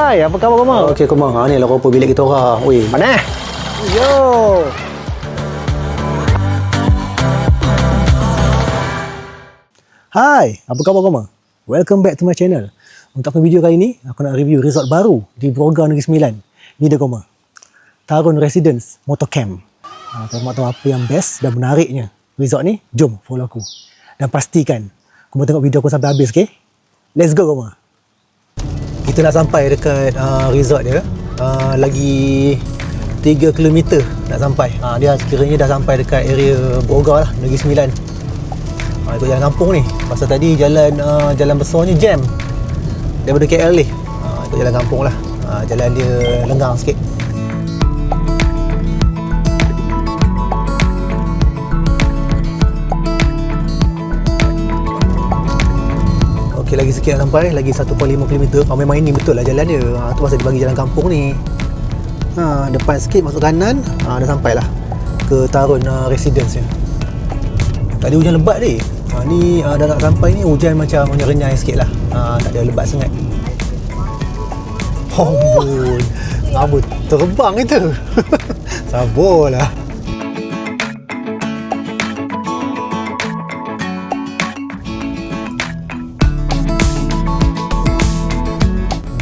Hai, apa khabar kau? Okey, kau mang. Ni lah kau bilik kita orang. Oi, Mana? Yo. hai, apa khabar kau mang? Welcome back to my channel. Untuk video kali ni, aku nak review resort baru di Brogga Negeri Sembilan. Ni dia kau mang. Tarun Residence Motocamp. Kalau nak tahu apa yang best dan menariknya resort ni, jom follow aku. Dan pastikan kau mau tengok video aku sampai habis, okey? Let's go kau mang. Kita nak sampai dekat resort dia. Lagi 3 km nak sampai. Dia sekiranya dah sampai dekat area Brogga lah, Negeri Sembilan. Ikut jalan kampung ni. Pasal tadi jalan besar ni jam daripada KL ni. Ikut jalan kampung lah. Jalan dia lenggang sikit. Okey, lagi sikit nak sampai, lagi 1.5 km. Memang ini betul lah jalan dia. Tu pasal dia bagi jalan kampung ni. Depan sikit masuk kanan, dah sampai lah ke Tarun Residence ni. Tadi hujan lebat ni. Ni dah nak sampai ni hujan macam renyai sikit lah. Tak ada lebat sangat. Ambon. Ambon terbang itu. Sabarlah.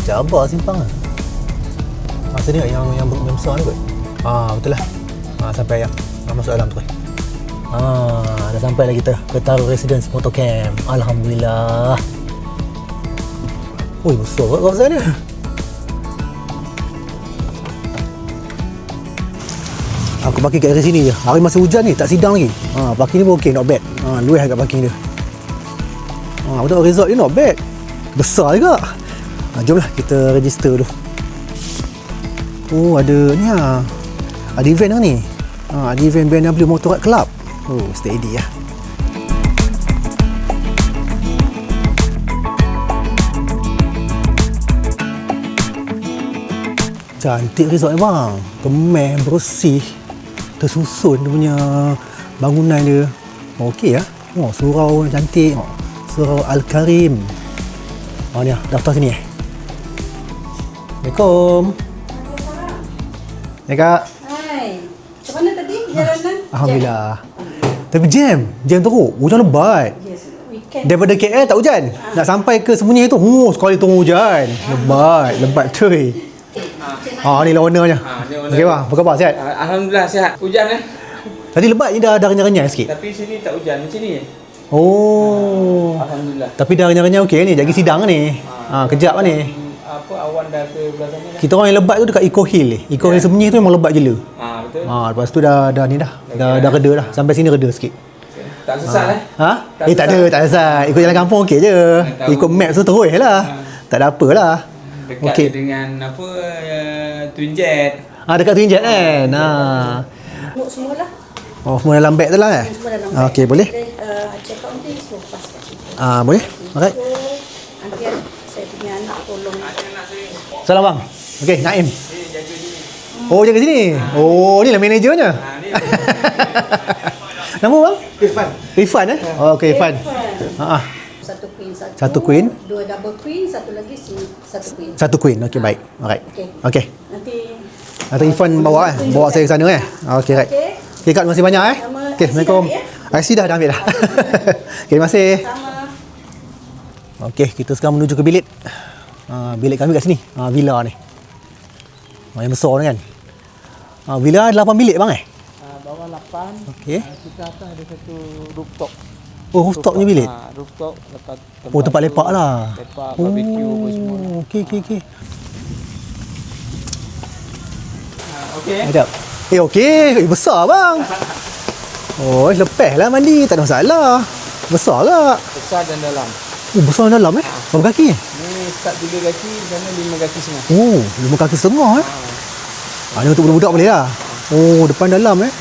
Jabar simpang lah. Masa ni yang besar ni kot. Betul lah. Sampai yang masuk dalam tu. Dah sampai lah kita ke Tarun Residence Motocamp. Alhamdulillah. Ui, besar kot kawasan ni. Aku parking kat area sini je. Hari masa hujan ni tak sidang lagi. Parking ni pun okey, not bad. Luas kat parking dia. Betul, resort ni not bad. Besar juga. Jomlah kita register dulu. Oh, ada ni lah. Ada event ni. Ada event BMW Motorrad Club. Oh, steady lah. Cantik resort ni bang. Kemeh, bersih. Tersusun dia punya bangunan dia. Okey lah. Surau cantik. Surau Al-Karim. Ni lah, daftar sini. Assalamualaikum. Hai Kak. Hai. Macam mana tadi jalanan? Alhamdulillah. Tapi jam teruk. Hujan lebat. Yes, weekend. Daripada KL tak hujan. Nak sampai ke Semunyai tu, sekali turun hujan. Lebat cuy. Ni lah ownernya. Okey bang, apa khabar? Sihat? Alhamdulillah sihat. Hujan Tadi lebat ni dah renyah-renyah sikit. Tapi sini tak hujan, macam ni. Oh. Alhamdulillah. Tapi dah renyah-renyah okey ni. Jadi sidang ni. Kejap lah ni. Awan dah ke belah sana dah. Kita orang yang lebat tu dekat Eco Hill ni. Eco Hill Semunyai tu memang lebat gila. Betul. Lepas tu dah ni dah. Dah reda dah. Sampai sini reda sikit. Tak sesat Tak ada, tak sesat. Ikut jalan kampung okey je. Ikut map tu terus lah. Tak ada apalah. Dekat dengan Twin Jet. Dekat Twin Jet kan. Tengok semualah. Semua dalam beg tu lah Semua dalam beg. Okey, boleh? Check out ni semua pas kat situ. Boleh? Alright. So, nanti saya punya anak tolong. Salam bang. Okey, Naim. Jaga sini. Ni lah managernya. Nama bang? Irfan Okey, Irfan. Satu queen, Satu queen. dua double queen, satu lagi satu queen. Satu queen. Okey, baik. Alright. Okey. Nanti Irfan bawa bawa saya ke sana Okey, right. Okey, Kak, terima kasih banyak Okey, Assalamualaikum. IC dah ambil dah. Okey, terima kasih. sama. Okey, kita sekarang menuju ke bilik. Bilik kami kat sini. Villa ni. Yang besar ni kan. Villa 8 bilik bang Bawah 8. Okey. Kita atas ada satu rooftop. Rooftop ni bilik. Rooftop lepas Tempat lepak lah. lepak, barbecue apa semua. Okey. Okey. Sekejap. Okey. Besar bang. Lepas lah mandi. Tak ada masalah. Besar tak? Besar dan dalam. Besar dalam Berapa kaki Ni start 3 kaki, sana 5 kaki setengah. 5 kaki setengah Ni untuk budak-budak boleh lah. Depan dalam Ni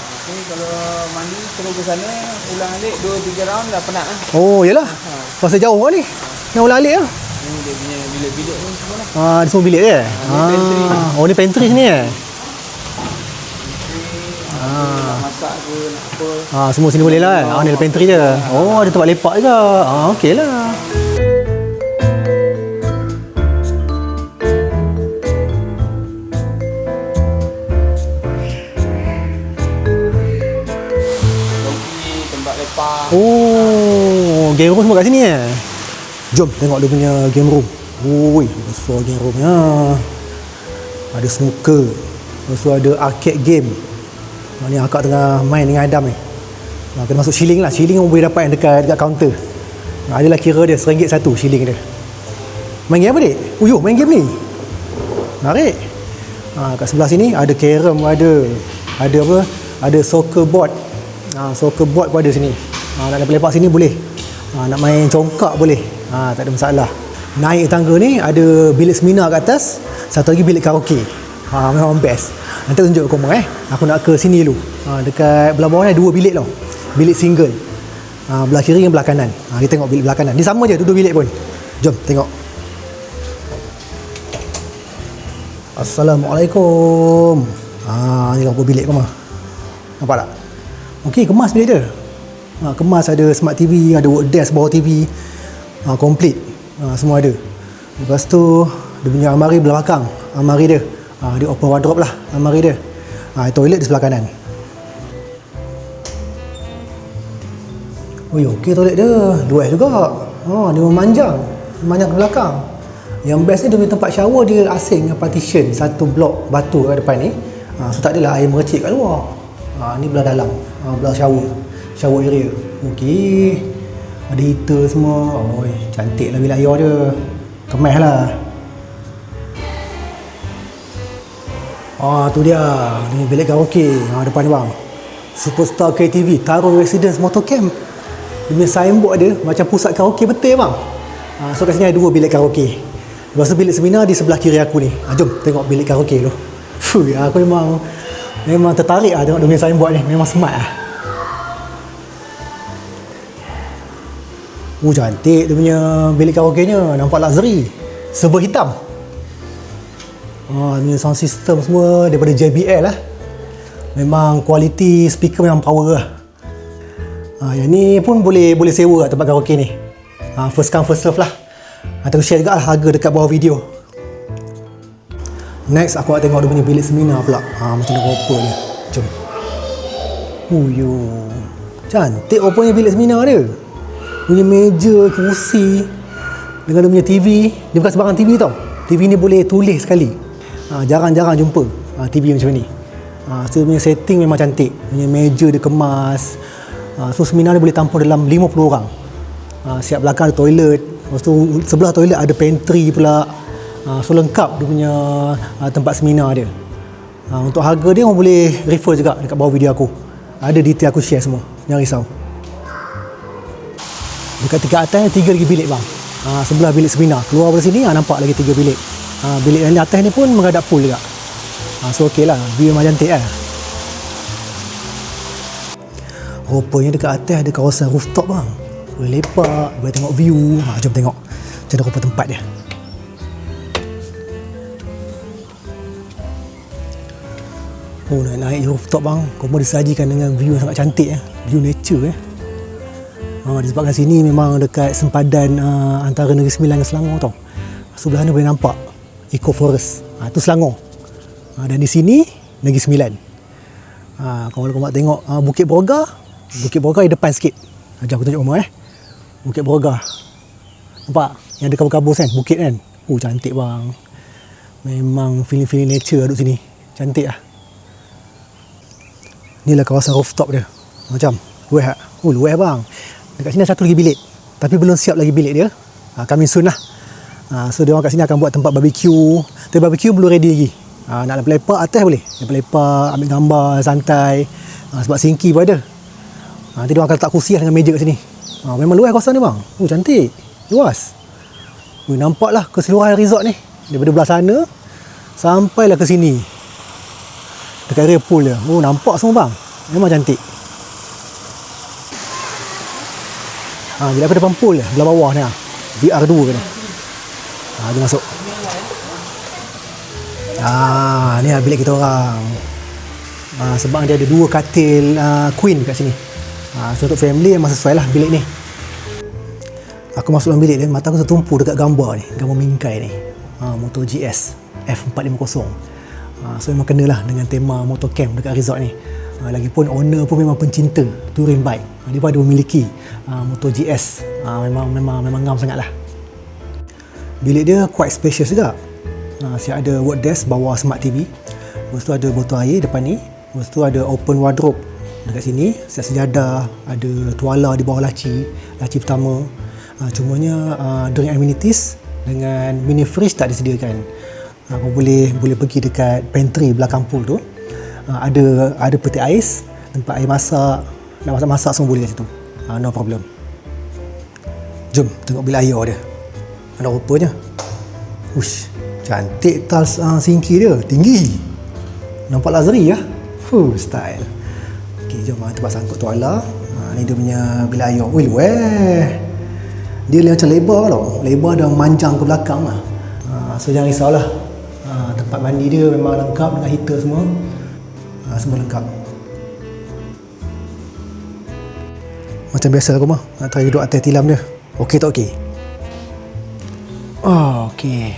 kalau mandi terus ke sana, ulang alik 2-3 round dah penat lah. Yalah. Pasal jauh kan ni. Nak ulang alik lah. Ni dia punya bilik-bilik ni semua lah. Ni semua bilik dia. Ni pantry. Ni pantry sini Masak ke nak apa. Semua sini boleh lah kan. Ni ada pantry je. Ada tempat lepak juga. Okey lah. game room semua kat sini Jom tengok dia punya game room. Ui, besar game roomnya. Ada snooker. Lepas tu ada arcade game. Ni akak tengah main dengan Adam ni. Kena masuk shilling lah. Shilling pun boleh dapat yang dekat kaunter. Adalah kira dia RM1 satu shilling dia. Main game apa dik? Uyuh, main game ni. Menarik. Kat sebelah sini ada carom, ada apa? Ada soccer board. Soccer board pun ada sini. Nak lepak sini boleh. Nak main congkak boleh. Tak ada masalah. Naik tangga ni ada bilik seminar kat atas, satu lagi bilik karaoke. Memang best. Nanti tunjuk kau Aku nak ke sini dulu. Dekat belah bawah ni ada 2 bilik tau. Bilik single. Belah kiri dan belah kanan. Kita tengok bilik belah kanan. Ni sama je dua bilik pun. Jom tengok. Assalamualaikum. Ni lampu bilik kau Nampak tak? Okey, kemas bilik dia. Kemas, ada smart TV, ada work desk bawah TV. Complete. Semua ada. Lepas tu dia punya almari belah belakang. Almari dia. Dia open wardrobe lah almari dia. Toilet di sebelah kanan. Okey toilet dia. Luas juga. Dia memanjang. Memanjang ke belakang. Yang best ni dia punya tempat shower dia asing dengan partition. Satu blok batu kat depan ni. So tak adalah air mercik kat luar. Ni belah dalam. Belah shower. Shower area. Okey. Ada heater semua. Cantik lah bilik air dia. Kemas lah. Tu dia. Ni bilik karaoke. Depan ni bang. Superstar KTV. Tarun Residence Motocamp. Dia punya signboard dia macam pusat karaoke betul bang. So kat sini ada 2 bilik karaoke. Lepas tu bilik seminar di sebelah kiri aku ni. Jom tengok bilik karaoke dulu. Aku memang tertarik tengok dia punya signboard ni. Memang smart lah. Cantik dia punya bilik karaoke-nya. Nampak luxury. Serba hitam. Dia punya sound system semua daripada JBL lah. Memang kualiti speaker memang power lah. Yang ni pun boleh sewa lah tempat karaoke ni. First come first serve lah. Aku share juga lah harga dekat bawah video. Next aku nak tengok dia punya bilik seminar pula. Macam mana rupa dia. Jom. Cantik rupanya bilik seminar dia. Punya meja, kerusi dengan dia punya TV. Dia bukan sebarang TV tau. TV ni boleh tulis sekali. Jarang-jarang jumpa TV macam ni. So dia punya setting memang cantik. Punya meja dia kemas. So seminar ni boleh tampung dalam 50 orang. Siap belakang ada toilet. Lepas tu sebelah toilet ada pantry pula. So lengkap dia punya tempat seminar dia. Untuk harga dia orang boleh refer juga dekat bawah video aku. Ada detail aku share semua. Jangan risau. Dekat tingkat atas 3 lagi bilik bang. Sebelah bilik seminar. Keluar dari sini nampak lagi 3 bilik. Bilik yang di atas ni pun menghadap pool juga. So okey lah. View memang cantik lah. Rupanya dekat atas ada kawasan rooftop bang. Boleh lepak, boleh tengok view. Jom tengok macam mana rupa tempat dia. Nak naik rooftop bang. Kau pun disajikan dengan view yang sangat cantik. View nature disebabkan sini memang dekat sempadan antara Negeri Sembilan dan Selangor tau. Sebelah ni boleh nampak Eco Forest. Itu Selangor. Dan di sini Negeri Sembilan. Kalau kau nak tengok Bukit Broga. Bukit Broga di depan sikit. Jom aku tunjuk rumah Bukit Broga. Nampak? Yang ada kabus-kabus kan? Bukit kan? Cantik bang. Memang feeling nature duduk sini. Cantik lah. Inilah kawasan rooftop dia. Macam luas tak? Luas bang. Dekat sini ada satu lagi bilik. Tapi belum siap lagi bilik dia. Coming soon lah. So dia orang kat sini akan buat tempat barbecue. Tapi barbecue belum ready lagi. Nak lepak-lepak atas boleh. Lepak-lepak, ambil gambar, santai. Sebab sinki pun ada. Nanti dia orang akan letak kursi dengan meja kat sini. Memang luas kawasan ni bang. Cantik. Luas. Nampaklah keseluruhan resort ni. Daripada belah sana sampailah ke sini. Dekat area pool dia. Nampak semua bang. Memang cantik. Bila aku depan pool dia, belah bawah ni VR2 ke ni. Dia masuk. Ni lah bilik kita orang. Sebab dia ada 2 katil queen kat sini. So untuk family memang sesuai lah bilik ni. Aku masuk dalam bilik dia, mata aku tertumpu dekat gambar ni. Gambar bingkai ni. Motor GS F450. So memang kenalah dengan tema Motocamp dekat resort ni. Lagipun owner pun memang pencinta touring bike. Dia pun ada memiliki motor GS. Memang ngam sangat lah. Bilik dia quite spacious juga. Siap ada work desk bawah smart TV. Lepas tu ada botol air depan ni. Lepas tu ada open wardrobe dekat sini. Siap sejadah, ada tuala di bawah laci pertama. Cumanya drink amenities dengan mini fridge tak disediakan. Kau boleh pergi dekat pantry belakang pool tu. Ada peti ais, tempat air masak, nak masak semua boleh kat situ. No problem. Jom tengok bilik air dia. Ada rupanya. Ush, cantik tiles sinki dia, tinggi. Nampak luxury lah. Style. Okay, jom tempat sangkut tuala. Ni dia punya bilik air. Weh. Dia macam lebar tau. Lebar dan manjang ke belakang lah. So jangan risaulah. Tempat mandi dia memang lengkap dengan heater semua. Semua lengkap. Macam biasa aku mah. Try duduk atas tilam dia. Okey tak okey? Okey.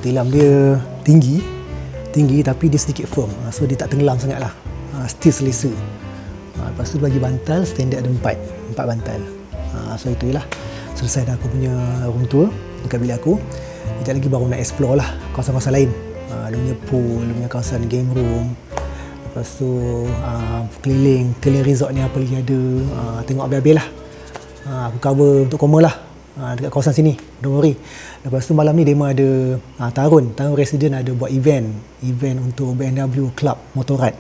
Tilam dia tinggi tapi dia sedikit firm. So dia tak tenggelam sangat lah. Still selesa. Lepas tu bagi bantal, standard ada 4 bantal. So itu je lah. Selesai dah aku punya room tour dekat bilik aku. Sekejap lagi baru nak explore lah kawasan-kawasan lain. Dia punya pool, dia punya kawasan game room. Lepas tu keliling resort ni apa lagi ada. Tengok habis-habis lah. Aku cover untuk koma lah dekat kawasan sini, don't worry. Lepas tu malam ni Dema ada Tarun Resident ada buat event untuk BMW Club Motorrad.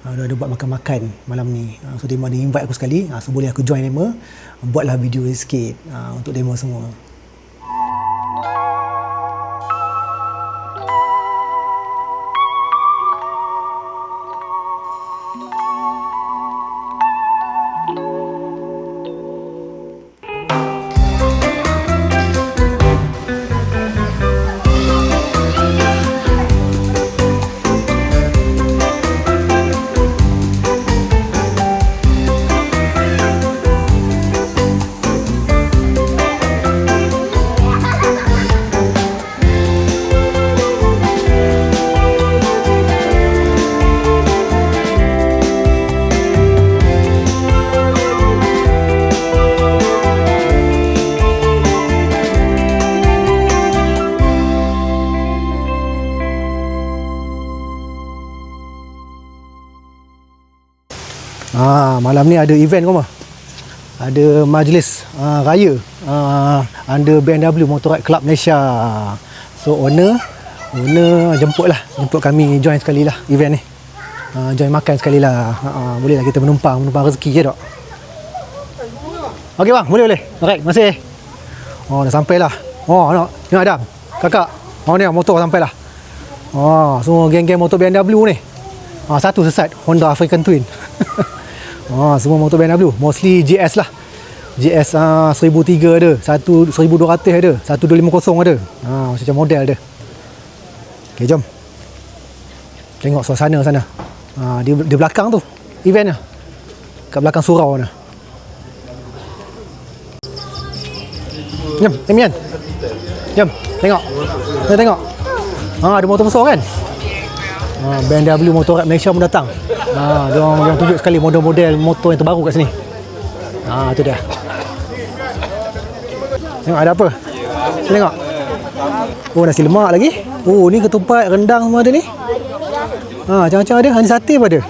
Dia ada buat makan-makan malam ni. So Dema ada invite aku sekali. So boleh aku join Dema, buatlah video sikit untuk Dema semua. Malam ni ada event kau mah. Ada majlis raya under BMW Motorrad Club Malaysia. So owner jemput kami join sekali lah event ni. Join makan sekali lah. Boleh lah kita menumpang rezeki je tak? Okey bang, boleh. Alright, masih. Dah sampai lah. Ni Adam, kakak. Ni motor sampai lah. Semua geng-geng motor BMW ni. Satu sesat Honda African Twin. Semua motor BMW, mostly GS lah. GS 1003 ada, 1200 ada, 1250 ada. Macam model dia. Okay, jom. Tengok suasana sana. Di belakang tu event dia. Kat belakang surau ni. Jom, Emian. Jom, tengok. Tengok. Ada motor besar kan? BMW Motorrad Malaysia pun datang. Dia orang tunjuk sekali model-model motor yang terbaru kat sini. Itu dia. Tengok ada apa? Tengok. Nasi lemak lagi. Ni ketupat, rendang semua ada ni. Macam-macam ada. Ni sate apa ada?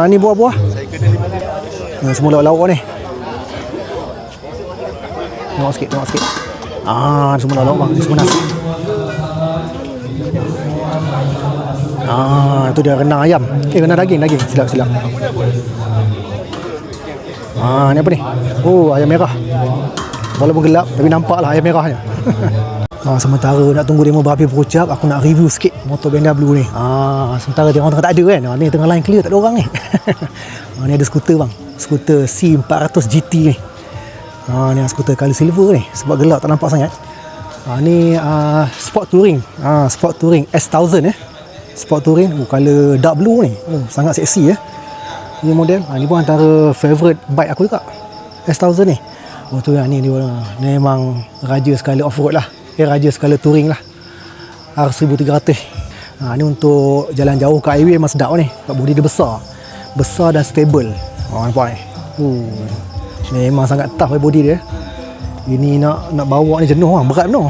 Ni buah-buah. Semua lauk-lauk ni. Tengok sikit. Semua lauk-lauk bang. Ni semua nasi. Itu dia renang ayam. Renang daging. Silap. Ni apa ni? Ayam merah. Walaupun gelap tapi nampaklah ayam merahnya. Sementara nak tunggu demo berapi berucap, aku nak review sikit motor BMW ni. Sementara dia orang tengah tak ada kan. Ni tengah line clear, tak ada orang ni. Ni ada skuter bang. Skuter C400 GT ni. Ni skuter color silver ni. Sebab gelap tak nampak sangat. Ni Sport Touring. Sport Touring S1000 Sport Touring color dark blue ni. Sangat seksi ni model. Ni pun antara favourite bike aku juga, S1000 ni. Tu yang ni dia memang raja skala off-road lah. Raja skala touring lah. R1300. Ni untuk jalan jauh ke highway memang sedap ni. Kat body dia besar dan stable. Nampak ni. Memang sangat tough body dia. Ini nak bawa ni jenuh lah, berat no.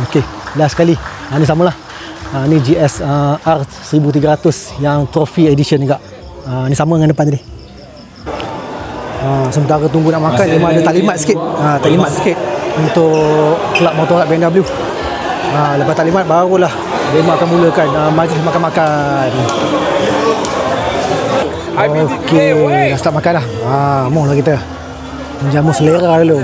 Okey, last sekali. Ni samalah. Ni GS R1300 yang trophy edition juga. Ni sama dengan depan tadi. Sementara tunggu nak makan, memang ada taklimat sikit. Taklimat sikit untuk kelab motorrad BMW. Lepas taklimat barulah dia akan mulakan majlis makan-makan. Okey, dah start makan dah. Mohlah kita menjamu selera dulu.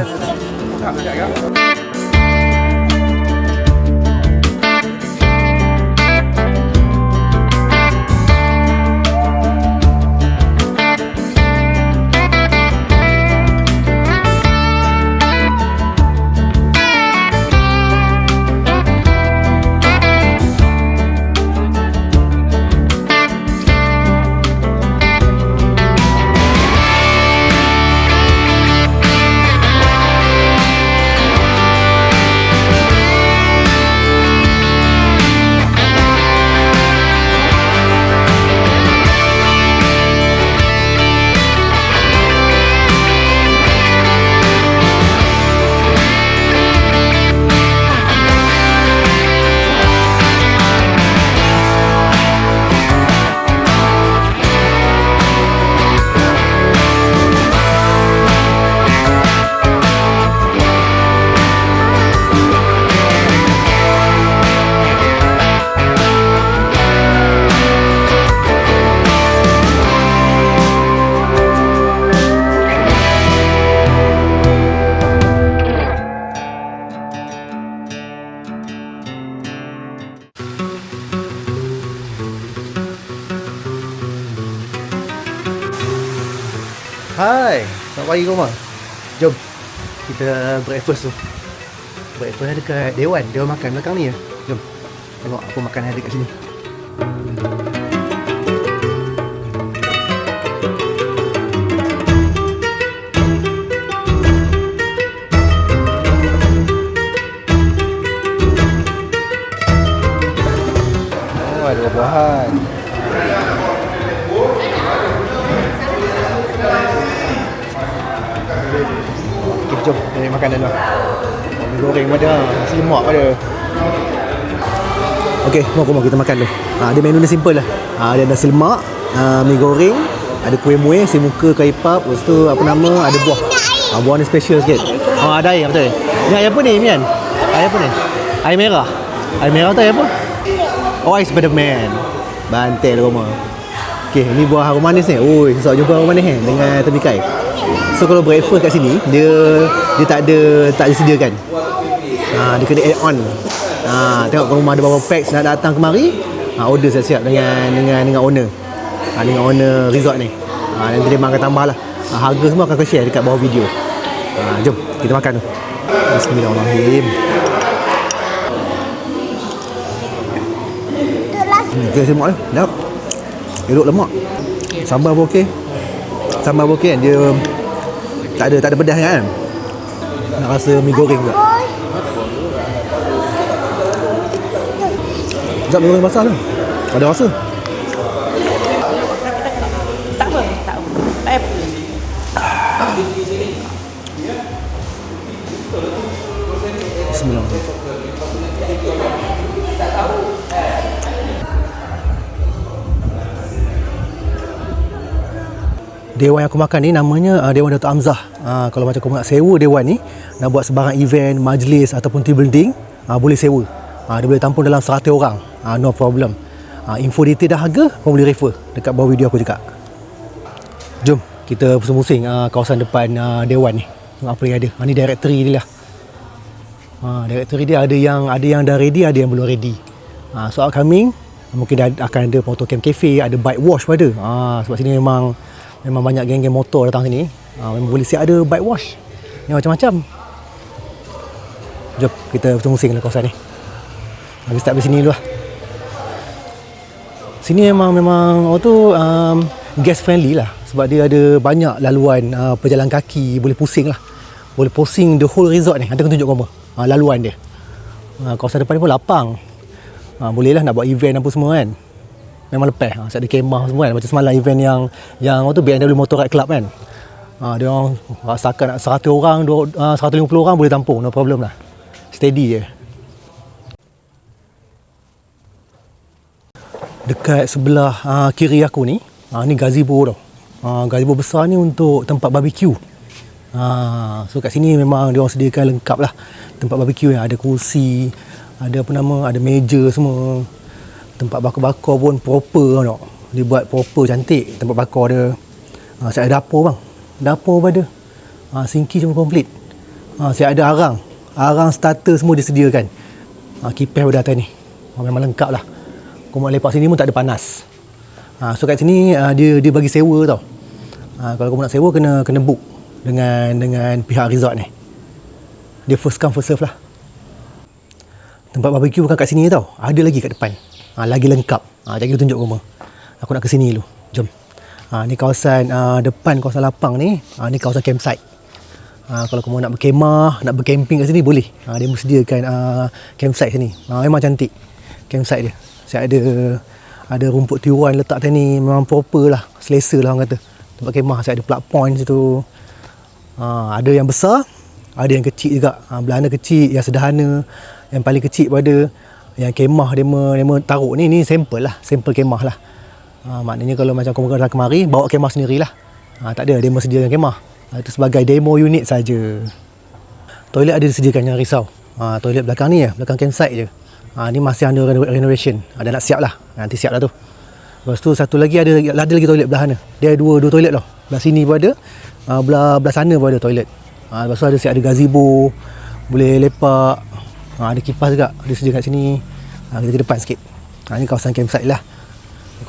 Hai, selamat pagi Koma. Jom kita breakfast tu. Breakfast ada dekat Dewan makan belakang ni ya. Jom tengok apa makan ada kat sini. Ada buah-buahan. Jom, makan dulu. Mi goreng pun ada, nasi lemak pun ada. Okey, mau kita makan dulu. Dia menu ni simple lah. Ada nasi lemak, mi goreng, ada kuih muih, si muka, kai pap, lepas tu apa nama, ada buah. Buah ni special sikit. Ada air betul. Ni air apa ni, Mian? Air apa ni? Air merah. Air merah tu air apa? Oh, air Spiderman. Bantai lah Roma. Okey, ni buah harum manis ni. Oi, susah jumpa harum manis dengan temikai. So kalau breakfast kat sini dia tak disediakan. Dia kena add on. Tengok kalau rumah ada beberapa packs nak datang kemari, order siap-siap dengan owner. Dengan owner resort ni. Nanti dia akan tambah lah. Harga semua akan share dekat bawah video. Jom kita makan tu. Bismillahirrahmanirrahim. Okey, semak ni. Dah. Elok lemak. Sambal pun okey. Sambal pun okey kan. Dia tak ada pedas kan. Nak rasa mi goreng pula. Sekejap mi goreng basah tu. Ada rasa. Tak apa. Bismillahirrahmanirrahim. Dewan yang aku makan ni namanya Dewan Datuk Hamzah. Kalau macam kau nak sewa dewan ni, nak buat sebarang event, majlis ataupun team building, boleh sewa. Dia boleh tampung dalam 100 orang. No problem. Info detail dah harga kau boleh refer dekat bawah video aku juga. Jom kita pusing-pusing kawasan depan dewan ni. Tengok apa yang ada. Ni directory dia lah. Directory dia ada yang dah ready, ada yang belum ready. So upcoming mungkin akan ada Motocam Cafe, ada bike wash pun ada. Sebab sini memang banyak geng-geng motor datang sini. Memang boleh siap ada bike wash. Yang macam-macam. Jom kita pusing-pusing lah kawasan ni. Kita start dari sini dulu lah. Sini memang gas friendly lah. Sebab dia ada banyak laluan pejalan kaki, boleh pusing lah. Boleh pusing the whole resort ni. Nanti aku tunjuk kau laluan dia. Kawasan depan ni pun lapang. Boleh lah nak buat event apa semua kan. Memang lepas. Saya ada kemah semua kan. Macam semalam event yang tu BMW Motor Ride Club kan. Dia orang rasakan 100 orang, 150 orang boleh tampung, no problem lah. Steady je. Dekat sebelah kiri aku ni, ni gazebo tau. Gazebo besar ni untuk tempat barbecue. So kat sini memang dia orang sediakan lengkap lah tempat barbecue yang ada kursi, ada ada meja semua. Tempat bakar-bakar pun proper tau. Dia buat proper cantik tempat bakar dia. Saya ada dapur bang. Dapur pun ada. Sinki semua komplit. Saya ada arang starter semua disediakan. Kipas pada atas ni. Memang lengkap lah. Kau mau lepak sini pun tak ada panas. So kat sini dia bagi sewa tau. Kalau kau nak sewa kena book dengan pihak resort ni. Dia first come first serve lah. Tempat barbecue bukan kat sini tau. Ada lagi kat depan. Lagi lengkap. Jadi kita tunjuk rumah. Aku nak ke sini dulu. Jom. Ni kawasan depan kawasan lapang ni. Ni kawasan campsite. Kalau kamu nak berkemah, nak bercamping kat sini boleh. Dia sediakan campsite sini. Memang cantik campsite dia. Saya ada rumput tiruan letak atas ni. Memang proper lah. Selesa lah orang kata. Tempat kemah saya ada plug point situ. Ada yang besar, ada yang kecil juga. Belana kecil, yang sederhana. Yang paling kecil pun ada. Yang kemah dia taruh ni sampel lah. Sampel kemah lah. Maknanya kalau macam kamu datang kemari, bawa kemah sendirilah. Tak ada, dia sediakan kemah. Itu sebagai demo unit saja. Toilet ada disediakan, jangan risau. Toilet belakang ni belakang campsite je. Ni masih under renovation. Ada nak siap lah. Nanti siap lah tu. Lepas tu satu lagi ada lagi toilet belah sana. Dia dua toilet tau. Belah sini pun ada. Belah sana pun ada toilet. Lepas tu ada gazebo. Boleh lepak. Ada kipas juga. Dia sedia kat sini. Kita ke depan sikit. Ni kawasan campsite lah.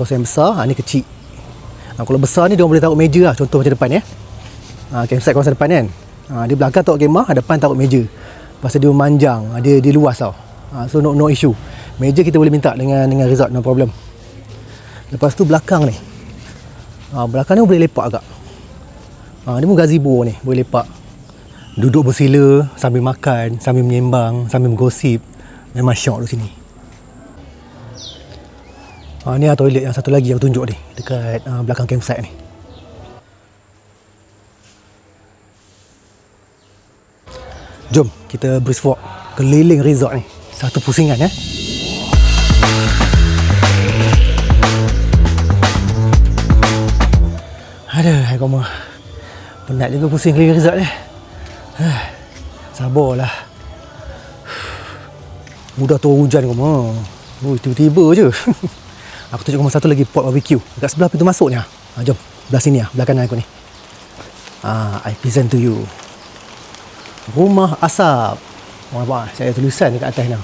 Kawasan yang besar. Ni kecil. Kalau besar ni dia boleh taruh meja lah. Contoh macam depan campsite kawasan depan kan. Dia belakang taruh kemah. Depan taruh meja. Pasal dia memanjang. Dia luas tau. So no issue. Meja kita boleh minta dengan resort, no problem. Lepas tu belakang ni. Belakang ni boleh lepak agak. Ni pun gazebo ni, boleh lepak. Duduk bersila sambil makan, sambil menyembang, sambil menggosip. Memang syok di sini. Ni toilet yang satu lagi aku tunjuk ni, dekat belakang campsite ni. Jom kita brisk walk keliling resort ni. Satu pusingan Aduh, kau mah penat juga pusing keliling resort ni. Sabarlah. Mudah turun hujan kau mah. Tiba-tiba je. Aku tunjuk kau satu lagi pot barbecue dekat sebelah pintu masuk ni. Jom, belah sini belah kanan aku ni. I present to you. Rumah asap. Nampak saya ada tulisan dekat atas ni.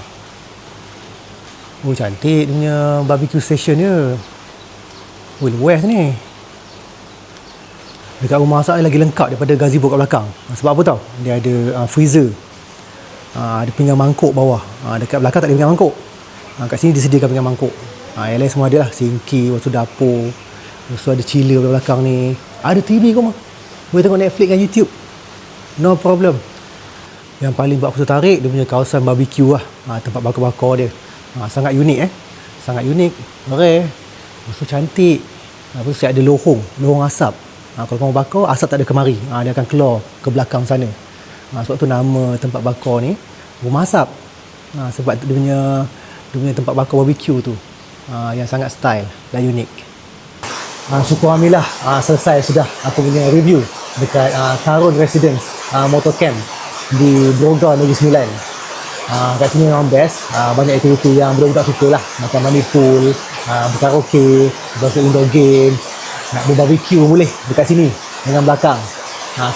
Cantik dia punya barbecue station dia. Luas ni. Dekat rumah asap ni lagi lengkap daripada gazebo kat belakang. Sebab apa tau? Dia ada freezer. Ada pinggan mangkuk bawah. Dekat belakang tak ada pinggan mangkuk. Kat sini disediakan pinggan mangkuk. Yang lain semua ada lah. Sinki, lepas tu dapur. Lepas tu ada chiller kat belakang ni. Ada TV kau mah. Boleh tengok Netflix dan YouTube. No problem. Yang paling buat aku tertarik, dia punya kawasan barbecue lah. Tempat bakar-bakar dia. Sangat unik Sangat unik. Rare. Lepas tu cantik. Lepas tu saya ada lohong asap. Kalau kamu bakar, asap tak ada kemari. Dia akan keluar ke belakang sana. Sebab tu nama tempat bakar ni rumah asap. Sebab dia punya tempat bakar barbecue tu. Yang sangat style dan unik. Syukur alhamdulillah. Selesai sudah aku punya review dekat Tarun Residence Motor Camp di Broga Negeri Sembilan. Kat sini memang best. Banyak aktiviti yang budak-budak suka lah. Macam mandi pool, berkaraoke, berasa indoor game, nak berbarbecue boleh dekat sini dengan belakang.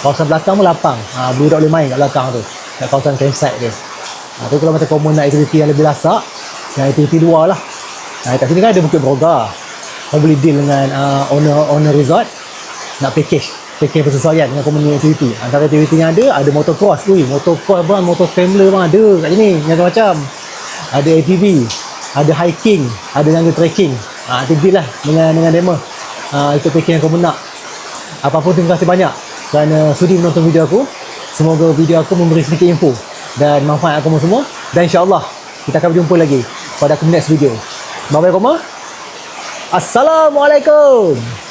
Kawasan belakang pun lapang. Budak boleh main kat belakang tu, kat kawasan campsite dia. Tapi kalau macam kamu nak aktiviti yang lebih lasak, yang aktiviti luar lah. Kat sini kan ada Bukit Broga. Kau boleh deal dengan owner resort nak package persesuaian dengan komunitas aktiviti. Antara aktiviti yang ada motocross. Motocross bang, motor scrambler bang ada kat sini macam-macam. Ada ATV, ada hiking, ada yang trekking. Nanti deal lah dengan demo. Ikut package yang kamu nak. Apa-apa, terima kasih banyak kerana sudi menonton video aku. Semoga video aku memberi sedikit info dan manfaat kamu semua. Dan insyaAllah kita akan berjumpa lagi pada aku next video. Bye-bye Koma. Assalamualaikum.